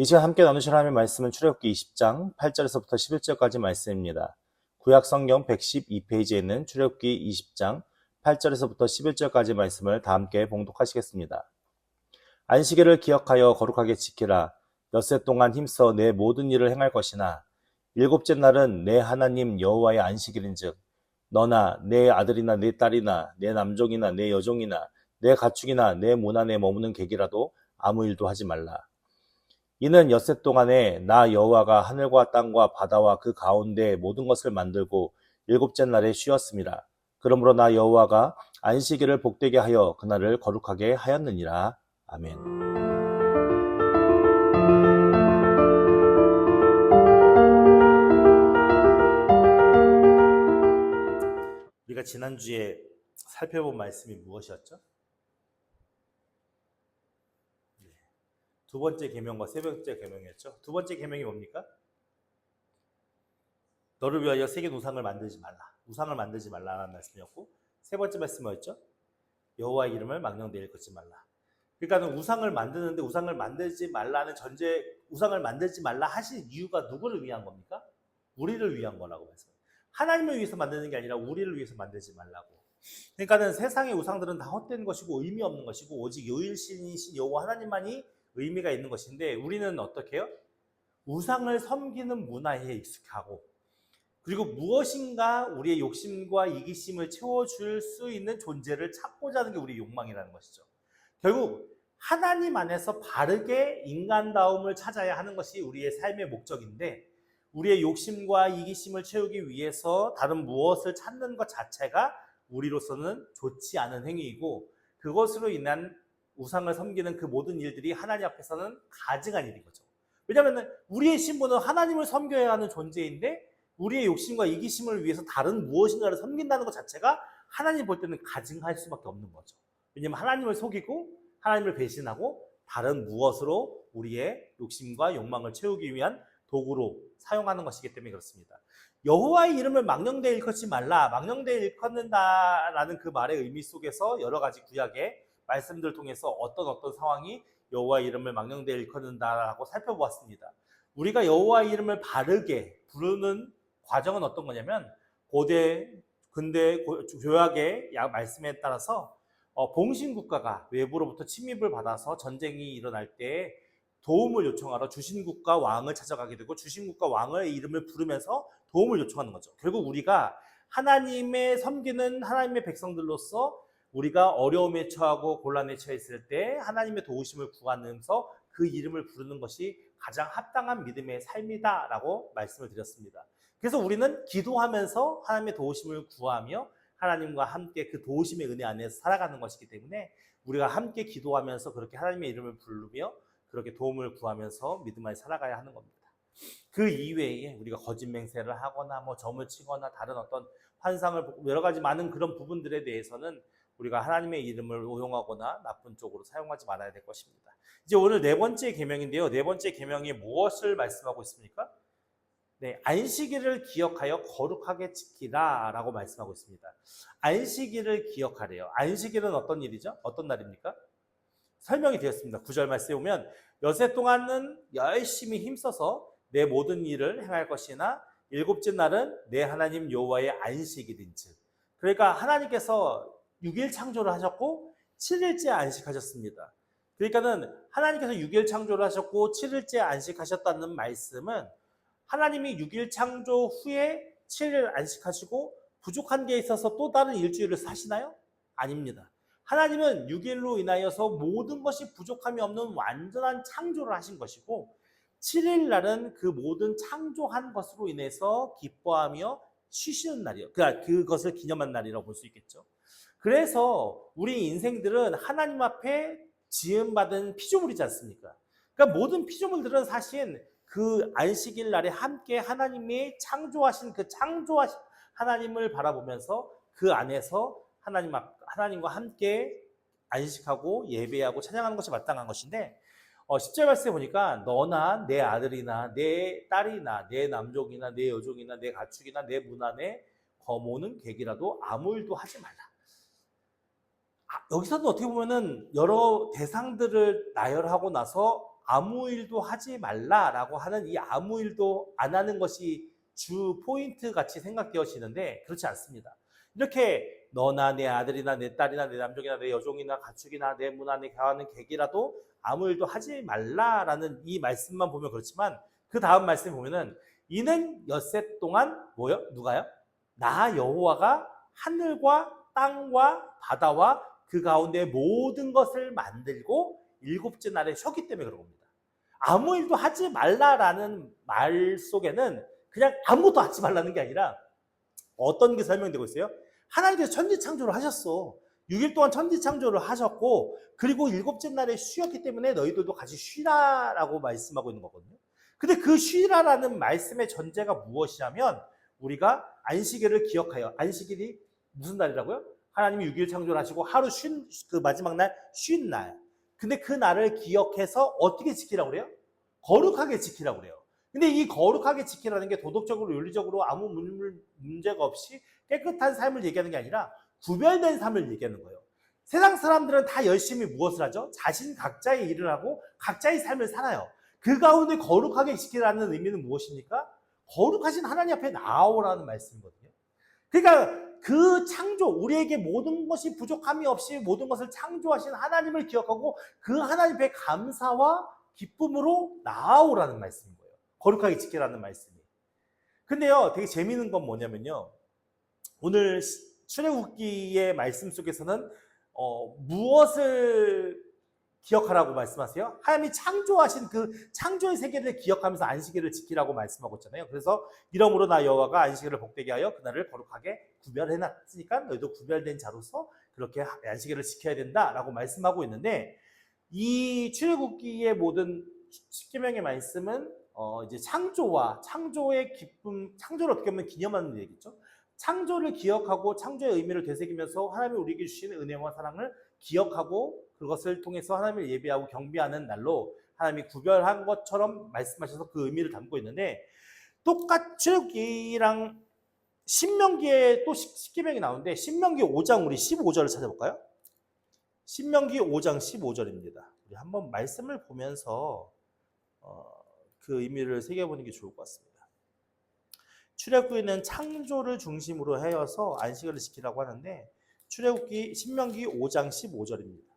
이 시간 함께 나누실 하나님의 말씀은 출애굽기 20장 8절에서부터 11절까지 말씀입니다. 구약 성경 112페이지에 있는 출애굽기 20장 8절에서부터 11절까지 말씀을 다 함께 봉독하시겠습니다. 안식일을 기억하여 거룩하게 지키라. 엿새 동안 힘써 내 모든 일을 행할 것이나 일곱째 날은 내 하나님 여호와의 안식일인즉 너나 내 아들이나 내 딸이나 내 남종이나 내 여종이나 내 가축이나 내 문 안에 머무는 객이라도 아무 일도 하지 말라. 이는 엿새 동안에 나 여호와가 하늘과 땅과 바다와 그 가운데 모든 것을 만들고 일곱째 날에 쉬었습니다. 그러므로 나 여호와가 안식일을 복되게 하여 그날을 거룩하게 하였느니라. 아멘. 우리가 지난주에 살펴본 말씀이 무엇이었죠? 두 번째 계명과 세 번째 계명이었죠. 두 번째 계명이 뭡니까? 너를 위하여 새긴 우상을 만들지 말라. 우상을 만들지 말라라는 말씀이었고, 세 번째 말씀은 뭐였죠? 여호와의 이름을 망령되이 일컫지 말라. 그러니까 우상을 만드는데 우상을 만들지 말라는 우상을 만들지 말라 하신 이유가 누구를 위한 겁니까? 우리를 위한 거라고 말씀해요. 하나님을 위해서 만드는 게 아니라 우리를 위해서 만들지 말라고. 그러니까는 세상의 우상들은 다 헛된 것이고 의미 없는 것이고 오직 유일신이신 여호와 하나님만이 의미가 있는 것인데, 우리는 어떻게 해요? 우상을 섬기는 문화에 익숙하고, 그리고 무엇인가 우리의 욕심과 이기심을 채워줄 수 있는 존재를 찾고자 하는 게 우리의 욕망이라는 것이죠. 결국 하나님 안에서 바르게 인간다움을 찾아야 하는 것이 우리의 삶의 목적인데, 우리의 욕심과 이기심을 채우기 위해서 다른 무엇을 찾는 것 자체가 우리로서는 좋지 않은 행위이고, 그것으로 인한 우상을 섬기는 그 모든 일들이 하나님 앞에서는 가증한 일인 거죠. 왜냐하면 우리의 신분은 하나님을 섬겨야 하는 존재인데, 우리의 욕심과 이기심을 위해서 다른 무엇인가를 섬긴다는 것 자체가 하나님 볼 때는 가증할 수밖에 없는 거죠. 왜냐하면 하나님을 속이고 하나님을 배신하고 다른 무엇으로 우리의 욕심과 욕망을 채우기 위한 도구로 사용하는 것이기 때문에 그렇습니다. 여호와의 이름을 망령되이 일컫지 말라, 망령되이 일컫는다라는 그 말의 의미 속에서 여러 가지 구약의 말씀들을 통해서 어떤 상황이 여호와의 이름을 망령되이 일컫는다라고 살펴보았습니다. 우리가 여호와의 이름을 바르게 부르는 과정은 어떤 거냐면, 근대 조약의 말씀에 따라서 봉신국가가 외부로부터 침입을 받아서 전쟁이 일어날 때 도움을 요청하러 주신국가 왕을 찾아가게 되고, 주신국가 왕의 이름을 부르면서 도움을 요청하는 거죠. 결국 우리가 하나님의 섬기는 하나님의 백성들로서 우리가 어려움에 처하고 곤란에 처했을 때 하나님의 도우심을 구하면서 그 이름을 부르는 것이 가장 합당한 믿음의 삶이다라고 말씀을 드렸습니다. 그래서 우리는 기도하면서 하나님의 도우심을 구하며 하나님과 함께 그 도우심의 은혜 안에서 살아가는 것이기 때문에, 우리가 함께 기도하면서 그렇게 하나님의 이름을 부르며 그렇게 도움을 구하면서 믿음 안에 살아가야 하는 겁니다. 그 이외에 우리가 거짓 맹세를 하거나 점을 치거나 다른 어떤 환상을 보고 여러 가지 많은 그런 부분들에 대해서는 우리가 하나님의 이름을 오용하거나 나쁜 쪽으로 사용하지 말아야 될 것입니다. 이제 오늘 네 번째 계명인데요. 네 번째 계명이 무엇을 말씀하고 있습니까? 네, 안식일을 기억하여 거룩하게 지키라 라고 말씀하고 있습니다. 안식일을 기억하래요. 안식일은 어떤 일이죠? 어떤 날입니까? 설명이 되었습니다. 9절 말씀에 보면 엿새 동안은 열심히 힘써서 내 모든 일을 행할 것이나 일곱째 날은 내 하나님 여호와의 안식일인즉. 그러니까 하나님께서 6일 창조를 하셨고 7일째 안식하셨습니다. 그러니까는 하나님께서 6일 창조를 하셨고 7일째 안식하셨다는 말씀은, 하나님이 6일 창조 후에 7일 안식하시고 부족한 게 있어서 또 다른 일주일을 사시나요? 아닙니다. 하나님은 6일로 인하여서 모든 것이 부족함이 없는 완전한 창조를 하신 것이고, 7일 날은 그 모든 창조한 것으로 인해서 기뻐하며 쉬시는 날이에요. 그러니까 그것을 기념한 날이라고 볼 수 있겠죠. 그래서 우리 인생들은 하나님 앞에 지음받은 피조물이지 않습니까? 그러니까 모든 피조물들은 사실 그 안식일 날에 함께 하나님이 창조하신 그 창조하신 하나님을 바라보면서 그 안에서 하나님과 함께 안식하고 예배하고 찬양하는 것이 마땅한 것인데, 10절 말씀에 보니까 너나 내 아들이나 내 딸이나 내 남종이나 내 여종이나 내 가축이나 내 문 안에 거모는 객이라도 아무 일도 하지 말라. 여기서도 어떻게 보면은 여러 대상들을 나열하고 나서 아무 일도 하지 말라라고 하는 이 아무 일도 안 하는 것이 주 포인트 같이 생각되어지는데 그렇지 않습니다. 이렇게 너나 내 아들이나 내 딸이나 내 남종이나 내 여종이나 가축이나 내 문화 내 가하는 객이라도 아무 일도 하지 말라라는 이 말씀만 보면 그렇지만 그 다음 말씀 보면은 이는 엿새 동안 뭐요? 누가요? 나 여호와가 하늘과 땅과 바다와 그 가운데 모든 것을 만들고 일곱째 날에 쉬었기 때문에 그런 겁니다. 아무 일도 하지 말라라는 말 속에는 그냥 아무것도 하지 말라는 게 아니라 어떤 게 설명되고 있어요? 하나님께서 천지창조를 하셨어. 6일 동안 천지창조를 하셨고 그리고 일곱째 날에 쉬었기 때문에 너희들도 같이 쉬라라고 말씀하고 있는 거거든요. 근데 그 쉬라라는 말씀의 전제가 무엇이냐면 우리가 안식일을 기억하여 안식일이 무슨 날이라고요? 하나님이 6일 창조를 하시고 하루 그 마지막 날 쉰 날. 근데 그 날을 기억해서 어떻게 지키라고 그래요? 거룩하게 지키라고 그래요. 근데 이 거룩하게 지키라는 게 도덕적으로 윤리적으로 아무 문제가 없이 깨끗한 삶을 얘기하는 게 아니라 구별된 삶을 얘기하는 거예요. 세상 사람들은 다 열심히 무엇을 하죠? 자신 각자의 일을 하고 각자의 삶을 살아요. 그 가운데 거룩하게 지키라는 의미는 무엇입니까? 거룩하신 하나님 앞에 나아오라는 말씀이거든요. 그러니까 그 창조, 우리에게 모든 것이 부족함이 없이 모든 것을 창조하신 하나님을 기억하고 그 하나님 앞에 감사와 기쁨으로 나아오라는 말씀인 거예요. 거룩하게 지키라는 말씀이. 근데요, 되게 재미있는 건 뭐냐면요. 오늘 출애굽기의 말씀 속에서는 무엇을 기억하라고 말씀하세요? 하나님이 창조하신 그 창조의 세계를 기억하면서 안식일을 지키라고 말씀하고 있잖아요. 그래서 이러므로 나 여호와가 안식일을 복되게 하여 그날을 거룩하게 구별해놨으니까 너희도 구별된 자로서 그렇게 안식일을 지켜야 된다라고 말씀하고 있는데 이 출애굽기의 모든 십계명의 말씀은 이제 창조와 창조의 기쁨, 창조를 어떻게 보면 기념하는 얘기죠. 창조를 기억하고 창조의 의미를 되새기면서 하나님이 우리에게 주신 은혜와 사랑을 기억하고 그것을 통해서 하나님을 예배하고 경배하는 날로 하나님이 구별한 것처럼 말씀하셔서 그 의미를 담고 있는데 똑같이 출애굽기랑 신명기에 또 십계명이 나오는데 신명기 5장 우리 15절을 찾아볼까요? 신명기 5장 15절입니다. 우리 한번 말씀을 보면서 그 의미를 새겨보는 게 좋을 것 같습니다. 출애굽기는 창조를 중심으로 하여서 안식일을 지키라고 하는데 출애굽기 신명기 5장 15절입니다.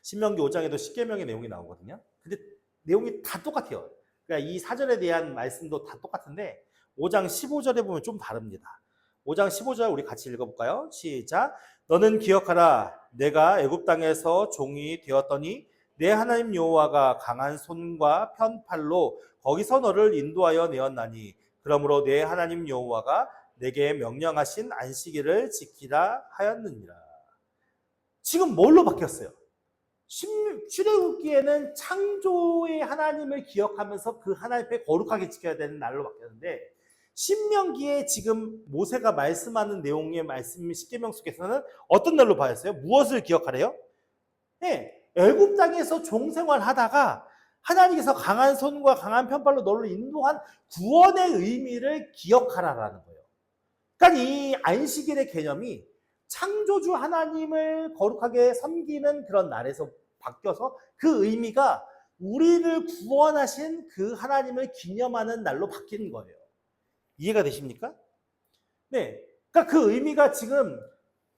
신명기 5장에도 십계명의 내용이 나오거든요. 근데 내용이 다 똑같아요. 그러니까 이 사절에 대한 말씀도 다 똑같은데 5장 15절에 보면 좀 다릅니다. 5장 15절 우리 같이 읽어볼까요? 시작. 너는 기억하라. 내가 애굽 땅에서 종이 되었더니 내 하나님 여호와가 강한 손과 편팔로 거기서 너를 인도하여 내었나니 그러므로 내 하나님 여호와가 내게 명령하신 안식일을 지키라 하였느니라. 지금 뭘로 바뀌었어요? 출애굽기에는 창조의 하나님을 기억하면서 그 하나님 앞에 거룩하게 지켜야 되는 날로 바뀌었는데 신명기에 지금 모세가 말씀하는 내용의 말씀 십계명 속에서는 어떤 날로 바뀌었어요? 무엇을 기억하래요? 네, 애굽 땅에서 종생활하다가 하나님께서 강한 손과 강한 편팔로 너를 인도한 구원의 의미를 기억하라라는 거예요. 그러니까 이 안식일의 개념이 창조주 하나님을 거룩하게 섬기는 그런 날에서 바뀌어서 그 의미가 우리를 구원하신 그 하나님을 기념하는 날로 바뀐 거예요. 이해가 되십니까? 네. 그러니까 그 의미가 지금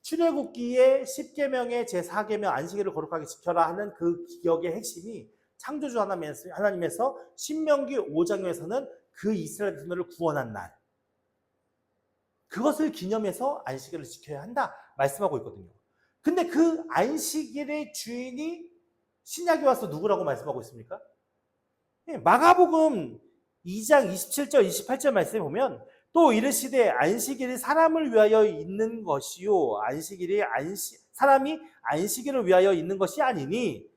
출애굽기의 10계명의 제4계명 안식일을 거룩하게 지켜라 하는 그 기억의 핵심이 창조주 하나님에서 신명기 5장에서는 그 이스라엘 백성들을 구원한 날. 그것을 기념해서 안식일을 지켜야 한다 말씀하고 있거든요. 근데 그 안식일의 주인이 신약에 와서 누구라고 말씀하고 있습니까? 마가복음 2장 27절 28절 말씀에 보면 또 이르시되 안식일이 사람을 위하여 있는 것이요 사람이 안식일을 위하여 있는 것이 아니니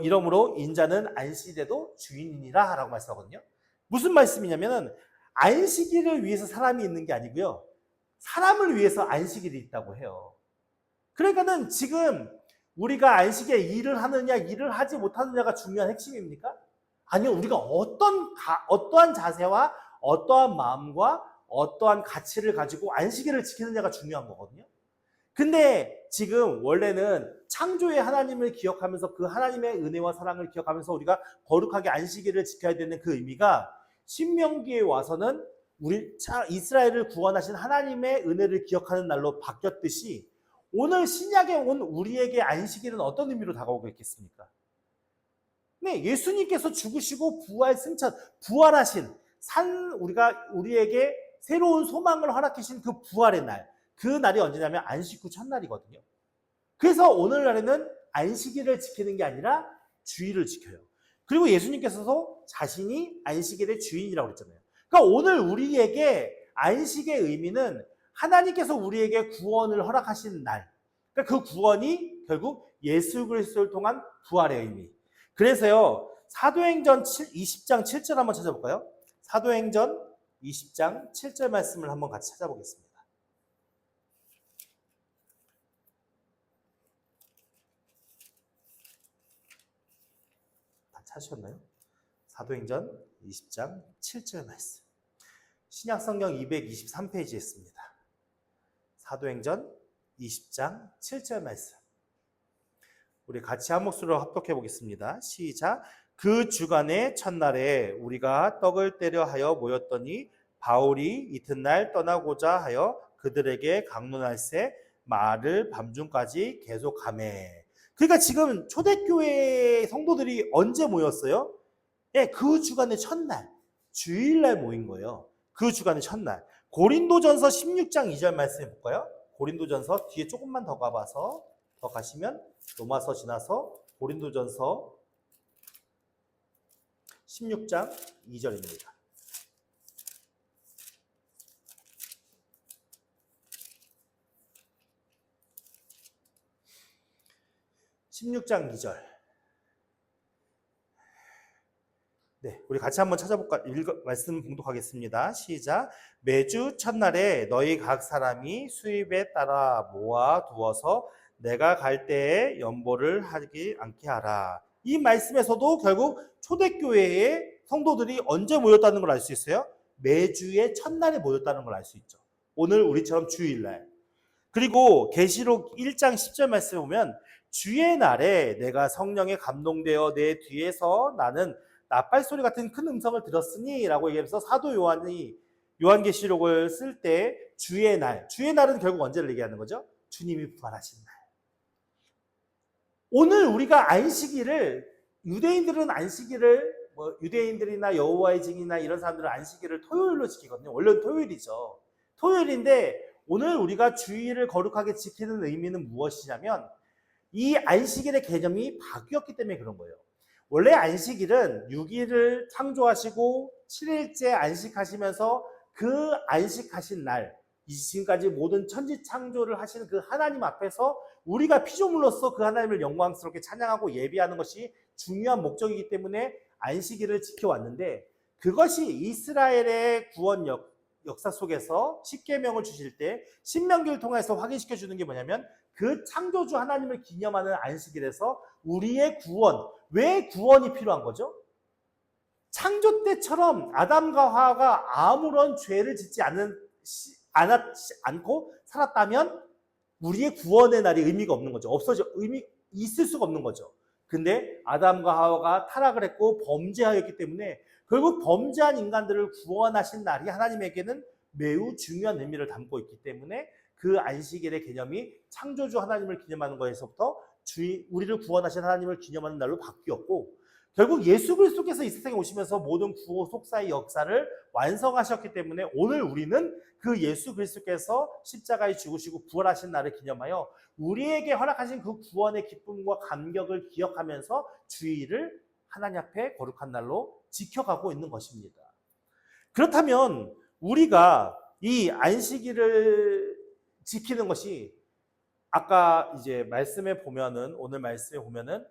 이러므로 인자는 안식일에도 주인이니라 라고 말씀하거든요. 무슨 말씀이냐면은 안식일을 위해서 사람이 있는 게 아니고요. 사람을 위해서 안식일이 있다고 해요. 그러니까는 지금 우리가 안식에 일을 하느냐 일을 하지 못하느냐가 중요한 핵심입니까? 아니요. 우리가 어떠한 자세와 어떠한 마음과 어떠한 가치를 가지고 안식일을 지키느냐가 중요한 거거든요. 근데 지금 원래는 창조의 하나님을 기억하면서 그 하나님의 은혜와 사랑을 기억하면서 우리가 거룩하게 안식일을 지켜야 되는 그 의미가 신명기에 와서는 우리 이스라엘을 구원하신 하나님의 은혜를 기억하는 날로 바뀌었듯이 오늘 신약에 온 우리에게 안식일은 어떤 의미로 다가오고 있겠습니까? 네, 예수님께서 죽으시고 부활 승천, 부활하신 우리가 우리에게 새로운 소망을 허락하신 그 부활의 날, 그 날이 언제냐면 안식 후 첫날이거든요. 그래서 오늘날에는 안식일을 지키는 게 아니라 주일을 지켜요. 그리고 예수님께서도 자신이 안식일의 주인이라고 그랬잖아요. 그러니까 오늘 우리에게 안식의 의미는 하나님께서 우리에게 구원을 허락하신 날. 그러니까 그 구원이 결국 예수 그리스도를 통한 부활의 의미. 그래서요. 사도행전 20장 7절 한번 찾아볼까요? 사도행전 20장 7절 말씀을 한번 같이 찾아보겠습니다. 다 찾으셨나요? 사도행전 20장 7절 말씀. 신약성경 223페이지에 있습니다. 사도행전 20장 7절 말씀. 우리 같이 한 목소리로 합독해 보겠습니다. 시작. 그 주간의 첫날에 우리가 떡을 떼려 하여 모였더니 바울이 이튿날 떠나고자 하여 그들에게 강론할세 말을 밤중까지 계속하매. 그러니까 지금 초대교회 성도들이 언제 모였어요? 예, 그 주간의 첫날, 주일날 모인 거예요. 그 주간의 첫날. 고린도전서 16장 2절 말씀해 볼까요? 고린도전서 뒤에 조금만 더 가봐서 더 가시면 로마서 지나서 고린도전서 16장 2절입니다. (16장 2절) 네, 우리 같이 한번 찾아볼까? 말씀 봉독하겠습니다. 시작. 매주 첫날에 너희 각 사람이 수입에 따라 모아 두어서 내가 갈 때에 연보를 하지 않게 하라. 이 말씀에서도 결국 초대교회의 성도들이 언제 모였다는 걸 알 수 있어요? 매주의 첫날에 모였다는 걸 알 수 있죠. 오늘 우리처럼 주일날. 그리고 계시록 1장 10절 말씀에 보면 주의 날에 내가 성령에 감동되어 내 뒤에서 나는 나팔소리 같은 큰 음성을 들었으니 라고 얘기하면서 사도 요한이 요한계시록을 쓸 때 주의 날은 결국 언제를 얘기하는 거죠? 주님이 부활하신 날. 오늘 우리가 안식일을 유대인들은 안식일을 유대인들이나 여호와의 증인이나 이런 사람들은 안식일을 토요일로 지키거든요. 원래는 토요일이죠. 토요일인데 오늘 우리가 주일을 거룩하게 지키는 의미는 무엇이냐면 이 안식일의 개념이 바뀌었기 때문에 그런 거예요. 원래 안식일은 6일을 창조하시고 7일째 안식하시면서 그 안식하신 날, 지금까지 모든 천지 창조를 하시는 그 하나님 앞에서 우리가 피조물로서 그 하나님을 영광스럽게 찬양하고 예배하는 것이 중요한 목적이기 때문에 안식일을 지켜왔는데, 그것이 이스라엘의 구원 역사 속에서 십계명을 주실 때 신명기를 통해서 확인시켜 주는 게 뭐냐면 그 창조주 하나님을 기념하는 안식일에서 우리의 구원, 왜 구원이 필요한 거죠? 창조 때처럼 아담과 하와가 아무런 죄를 짓지 않고 살았다면 우리의 구원의 날이 의미가 없는 거죠. 있을 수가 없는 거죠. 근데 아담과 하와가 타락을 했고 범죄하였기 때문에 결국 범죄한 인간들을 구원하신 날이 하나님에게는 매우 중요한 의미를 담고 있기 때문에 그 안식일의 개념이 창조주 하나님을 기념하는 것에서부터 우리를 구원하신 하나님을 기념하는 날로 바뀌었고, 결국 예수 그리스도께서 이 세상에 오시면서 모든 구호 속사의 역사를 완성하셨기 때문에 오늘 우리는 그 예수 그리스도께서 십자가에 죽으시고 부활하신 날을 기념하여 우리에게 허락하신 그 구원의 기쁨과 감격을 기억하면서 주일을 하나님 앞에 거룩한 날로 지켜가고 있는 것입니다. 그렇다면 우리가 이 안식일을 지키는 것이 아까 이제 말씀에 보면은 오늘 말씀에 보면은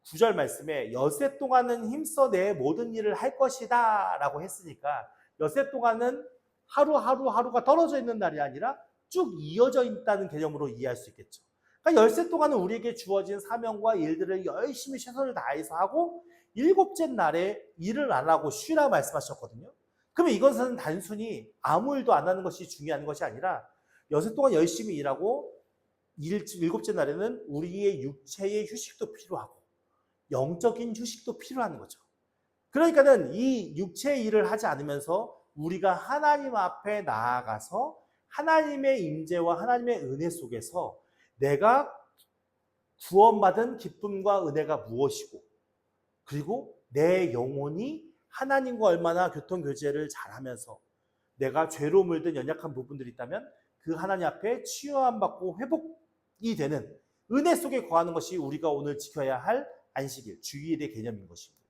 9절 말씀에 엿새 동안은 힘써 내 모든 일을 할 것이다 라고 했으니까 엿새 동안은 하루가 떨어져 있는 날이 아니라 쭉 이어져 있다는 개념으로 이해할 수 있겠죠. 그러니까 엿새 동안은 우리에게 주어진 사명과 일들을 열심히 최선을 다해서 하고 일곱째 날에 일을 안 하고 쉬라 말씀하셨거든요. 그러면 이것은 단순히 아무 일도 안 하는 것이 중요한 것이 아니라 엿새 동안 열심히 일하고 일곱째 날에는 우리의 육체의 휴식도 필요하고 영적인 휴식도 필요한 거죠. 그러니까는 이 육체의 일을 하지 않으면서 우리가 하나님 앞에 나아가서 하나님의 임재와 하나님의 은혜 속에서 내가 구원받은 기쁨과 은혜가 무엇이고, 그리고 내 영혼이 하나님과 얼마나 교통교제를 잘하면서 내가 죄로 물든 연약한 부분들이 있다면 그 하나님 앞에 치유함 받고 회복이 되는 은혜 속에 거하는 것이 우리가 오늘 지켜야 할 안식일, 주일의 개념인 것입니다.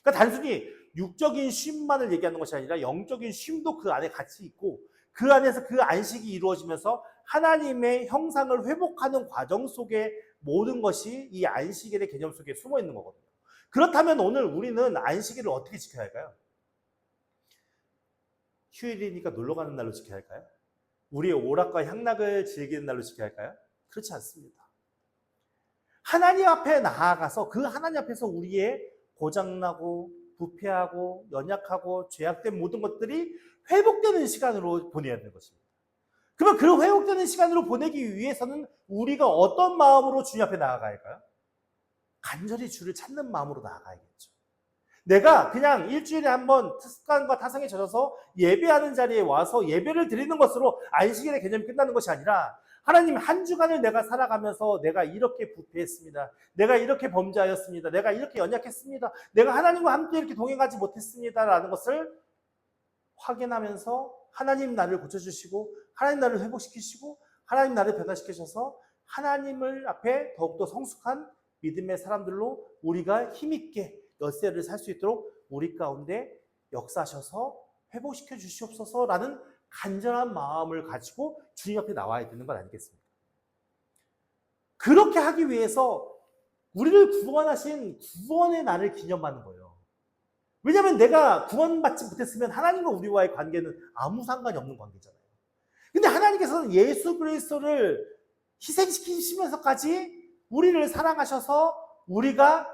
그러니까 단순히 육적인 쉼만을 얘기하는 것이 아니라 영적인 쉼도 그 안에 같이 있고, 그 안에서 그 안식이 이루어지면서 하나님의 형상을 회복하는 과정 속에 모든 것이 이 안식일의 개념 속에 숨어 있는 거거든요. 그렇다면 오늘 우리는 안식일을 어떻게 지켜야 할까요? 휴일이니까 놀러 가는 날로 지켜야 할까요? 우리의 오락과 향락을 즐기는 날로 지켜야 할까요? 그렇지 않습니다. 하나님 앞에 나아가서 그 하나님 앞에서 우리의 고장나고 부패하고 연약하고 죄악된 모든 것들이 회복되는 시간으로 보내야 되는 것입니다. 그러면 그 회복되는 시간으로 보내기 위해서는 우리가 어떤 마음으로 주님 앞에 나아가야 할까요? 간절히 주를 찾는 마음으로 나아가야겠죠. 내가 그냥 일주일에 한번 습관과 타성에 젖어서 예배하는 자리에 와서 예배를 드리는 것으로 안식일의 개념이 끝나는 것이 아니라, 하나님 한 주간을 내가 살아가면서 내가 이렇게 부패했습니다. 내가 이렇게 범죄하였습니다. 내가 이렇게 연약했습니다. 내가 하나님과 함께 이렇게 동행하지 못했습니다. 라는 것을 확인하면서 하나님 나를 고쳐주시고 하나님 나를 회복시키시고 하나님 나를 변화시키셔서 하나님을 앞에 더욱더 성숙한 믿음의 사람들로 우리가 힘있게 엿새를 살 수 있도록 우리 가운데 역사하셔서 회복시켜 주시옵소서라는 간절한 마음을 가지고 주님 앞에 나와야 되는 건 아니겠습니까? 그렇게 하기 위해서 우리를 구원하신 구원의 날을 기념하는 거예요. 왜냐하면 내가 구원받지 못했으면 하나님과 우리와의 관계는 아무 상관이 없는 관계잖아요. 근데 하나님께서는 예수 그리스도를 희생시키시면서까지 우리를 사랑하셔서 우리가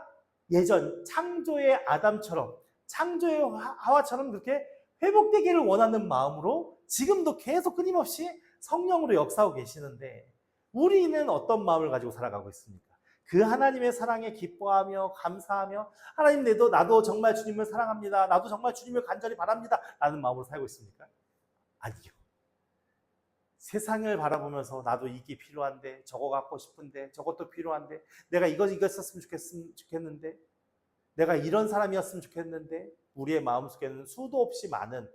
예전 창조의 아담처럼, 창조의 하와처럼 그렇게 회복되기를 원하는 마음으로 지금도 계속 끊임없이 성령으로 역사하고 계시는데, 우리는 어떤 마음을 가지고 살아가고 있습니까? 그 하나님의 사랑에 기뻐하며 감사하며 하나님 나도 정말 주님을 사랑합니다. 나도 정말 주님을 간절히 바랍니다. 라는 마음으로 살고 있습니까? 아니요. 세상을 바라보면서 나도 이게 필요한데, 저거 갖고 싶은데, 저것도 필요한데, 내가 이거 썼으면 좋겠는데, 내가 이런 사람이었으면 좋겠는데, 우리의 마음속에는 수도 없이 많은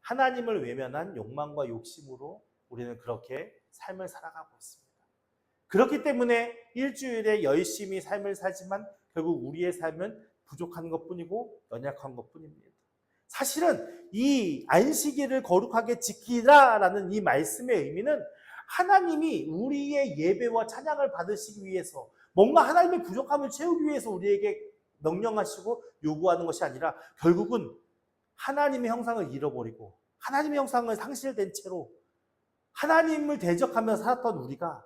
하나님을 외면한 욕망과 욕심으로 우리는 그렇게 삶을 살아가고 있습니다. 그렇기 때문에 일주일에 열심히 삶을 살지만 결국 우리의 삶은 부족한 것뿐이고 연약한 것뿐입니다. 사실은 이 안식일을 거룩하게 지키라라는 이 말씀의 의미는 하나님이 우리의 예배와 찬양을 받으시기 위해서, 뭔가 하나님의 부족함을 채우기 위해서 우리에게 명령하시고 요구하는 것이 아니라, 결국은 하나님의 형상을 잃어버리고 하나님의 형상을 상실된 채로 하나님을 대적하며 살았던 우리가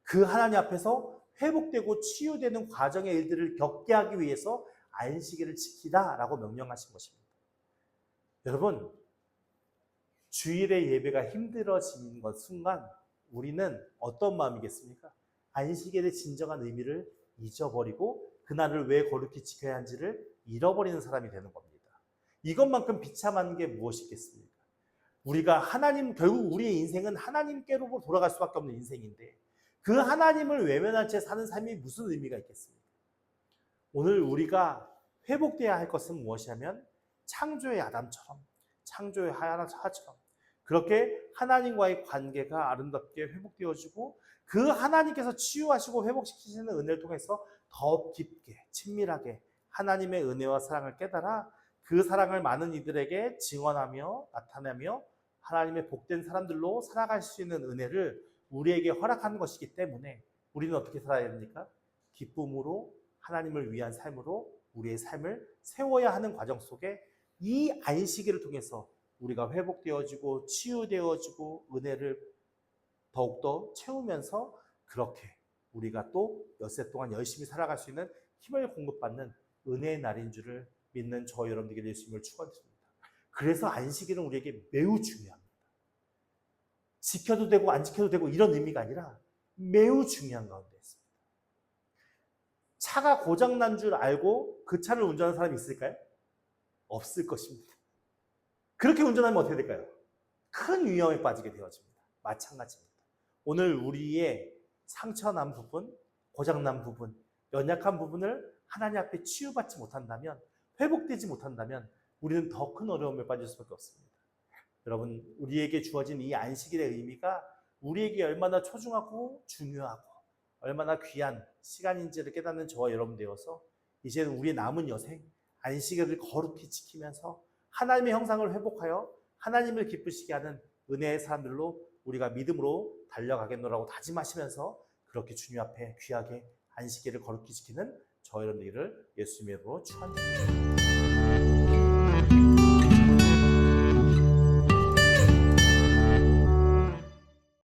그 하나님 앞에서 회복되고 치유되는 과정의 일들을 겪게 하기 위해서 안식일을 지키라라고 명령하신 것입니다. 여러분, 주일의 예배가 힘들어지는 것 순간 우리는 어떤 마음이겠습니까? 안식일의 진정한 의미를 잊어버리고 그날을 왜 거룩히 지켜야 하는지를 잃어버리는 사람이 되는 겁니다. 이것만큼 비참한 게 무엇이겠습니까? 우리가 결국 우리의 인생은 하나님께로 돌아갈 수밖에 없는 인생인데, 그 하나님을 외면한 채 사는 삶이 무슨 의미가 있겠습니까? 오늘 우리가 회복되어야 할 것은 무엇이냐면, 창조의 아담처럼, 창조의 하와처럼 그렇게 하나님과의 관계가 아름답게 회복되어지고, 그 하나님께서 치유하시고 회복시키시는 은혜를 통해서 더 깊게 친밀하게 하나님의 은혜와 사랑을 깨달아 그 사랑을 많은 이들에게 증언하며 나타내며 하나님의 복된 사람들로 살아갈 수 있는 은혜를 우리에게 허락하는 것이기 때문에 우리는 어떻게 살아야 됩니까? 기쁨으로 하나님을 위한 삶으로 우리의 삶을 세워야 하는 과정 속에 이 안식일을 통해서 우리가 회복되어지고 치유되어지고 은혜를 더욱더 채우면서 그렇게 우리가 또 엿새 동안 열심히 살아갈 수 있는 힘을 공급받는 은혜의 날인 줄을 믿는 저 여러분들에게 예수님을 축원드립니다. 그래서 안식일은 우리에게 매우 중요합니다. 지켜도 되고 안 지켜도 되고 이런 의미가 아니라 매우 중요한 가운데 있습니다. 차가 고장난 줄 알고 그 차를 운전하는 사람이 있을까요? 없을 것입니다. 그렇게 운전하면 어떻게 될까요? 큰 위험에 빠지게 되어집니다. 마찬가지입니다. 오늘 우리의 상처난 부분, 고장난 부분, 연약한 부분을 하나님 앞에 치유받지 못한다면, 회복되지 못한다면 우리는 더 큰 어려움에 빠질 수밖에 없습니다. 여러분, 우리에게 주어진 이 안식일의 의미가 우리에게 얼마나 소중하고 중요하고 얼마나 귀한 시간인지를 깨닫는 저와 여러분 되어서 이제는 우리의 남은 여생 안식일을 거룩히 지키면서 하나님의 형상을 회복하여 하나님을 기쁘시게 하는 은혜의 사람들로 우리가 믿음으로 달려가겠노라고 다짐하시면서 그렇게 주님 앞에 귀하게 안식일을 거룩히 지키는 저와 여러분들을 예수님의 이름으로 축원드립니다.